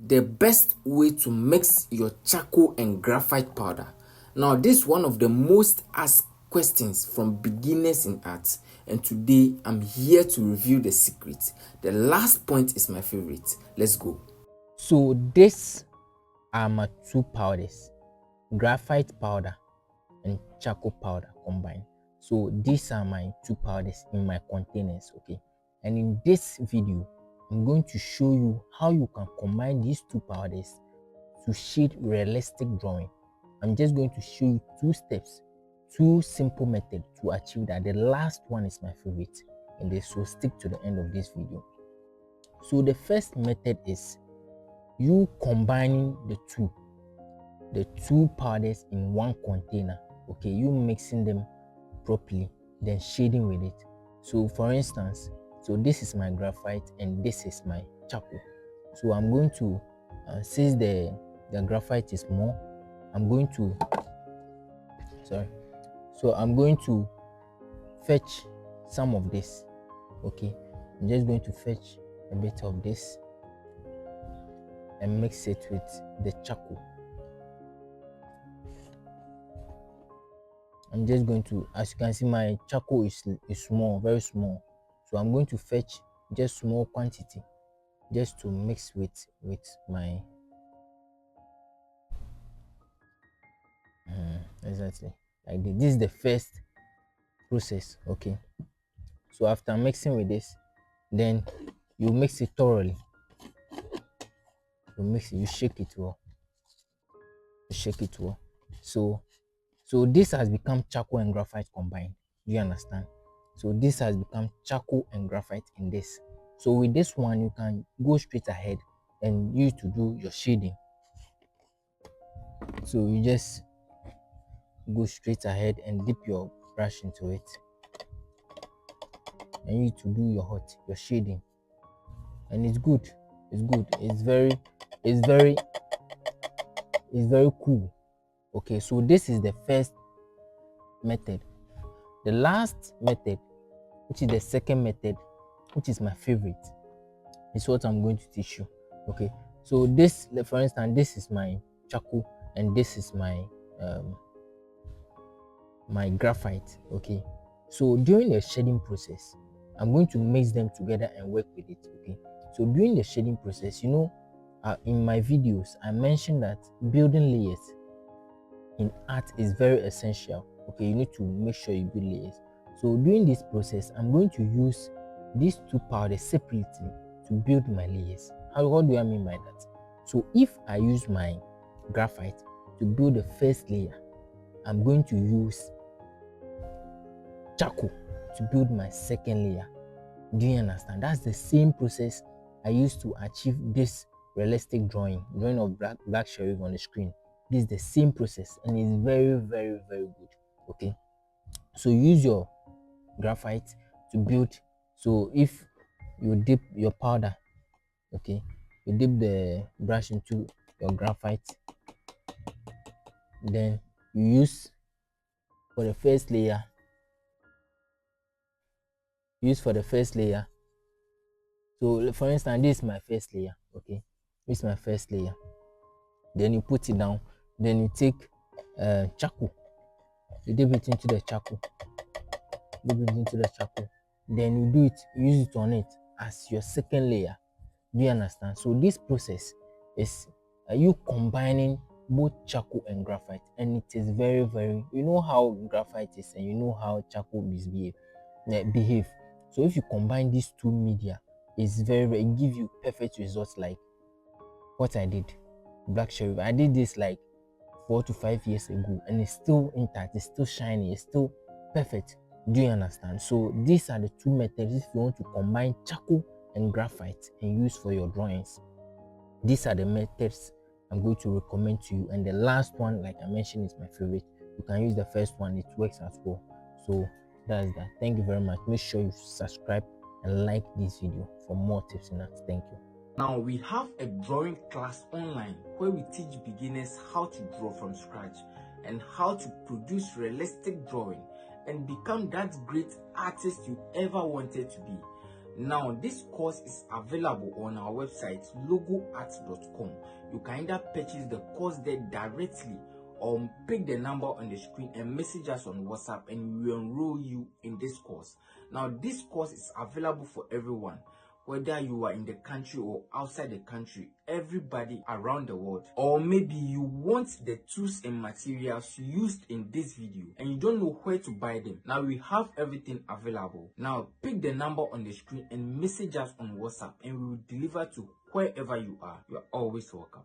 the best way to mix your charcoal and graphite powder. Now, this is one of the most asked questions from beginners in art, and today I'm here to reveal the secret. The last point is my favorite. Let's go. So these are my two powders, graphite powder and charcoal powder combined. So these are my two powders in my containers, okay? And in this video, I'm going to show you how you can combine these two powders to shade realistic drawing. I'm just going to show you two steps, two simple methods to achieve that. The last one is my favorite in this, so stick to the end of this video. So the first method is you combining the two powders in one container, okay? You mixing them properly, then shading with it. So for instance, so this is my graphite and this is my charcoal. So I'm going to since the graphite is more, I'm going to fetch some of this, okay? I'm just going to fetch a bit of this and mix it with the charcoal. I'm just going to, as you can see, my charcoal is small, very small. So I'm going to fetch just small quantity just to mix with my exactly like this. This is the first process, okay? So after mixing with this, then you mix it thoroughly. You mix it, you shake it well. So this has become charcoal and graphite combined. Do you understand? So this has become charcoal and graphite in this. So with this one, you can go straight ahead and use to do your shading. So you just go straight ahead and dip your brush into it, and you to do your shading. And it's good. It's very cool. Okay, so this is the first method. The last method, which is the second method, which is my favorite, is what I'm going to teach you. Okay, so this, for instance, this is my charcoal and this is my my graphite. Okay, so during the shading process, I'm going to mix them together and work with it. Okay, so during the shading process, in my videos I mentioned that building layers in art is very essential. Okay, you need to make sure you build layers. So during this process, I'm going to use these two powders separately to build my layers. What do I mean by that? So if I use my graphite to build the first layer, I'm going to use charcoal to build my second layer. Do you understand? That's the same process I used to achieve this realistic drawing of black sheriff on the screen. This is the same process and it's very, very, very good. Okay, so use your graphite to build. So if you dip your powder, okay, you dip the brush into your graphite, then you use for the first layer, so for instance, this is my first layer. Okay, this is my first layer. Then you put it down, then you take charcoal, you dip it into the charcoal, then you use it on it as your second layer. Do you understand? So this process is you combining both charcoal and graphite, and it is very, very, you know how graphite is and you know how charcoal behave. So if you combine these two media, it's very, very, it give you perfect results. Like what I did, black sheriff, I did this like 4 to 5 years ago, and it's still intact, it's still shiny, it's still perfect. Do you understand? So these are the two methods if you want to combine charcoal and graphite and use for your drawings. These are the methods I'm going to recommend to you, and the last one, like I mentioned, is my favorite. You can use the first one, it works as well. So that's that. Thank you very much. Make sure you subscribe and like this video for more tips in that. Thank you. Now we have a drawing class online where we teach beginners how to draw from scratch and how to produce realistic drawing and become that great artist you ever wanted to be. Now, this course is available on our website logoart.com. You can either purchase the course there directly or pick the number on the screen and message us on WhatsApp, and we will enroll you in this course. Now, this course is available for everyone, whether you are in the country or outside the country, everybody around the world. Or maybe you want the tools and materials used in this video and you don't know where to buy them. Now we have everything available. Now pick the number on the screen and message us on WhatsApp, and we will deliver to wherever you are. You are always welcome.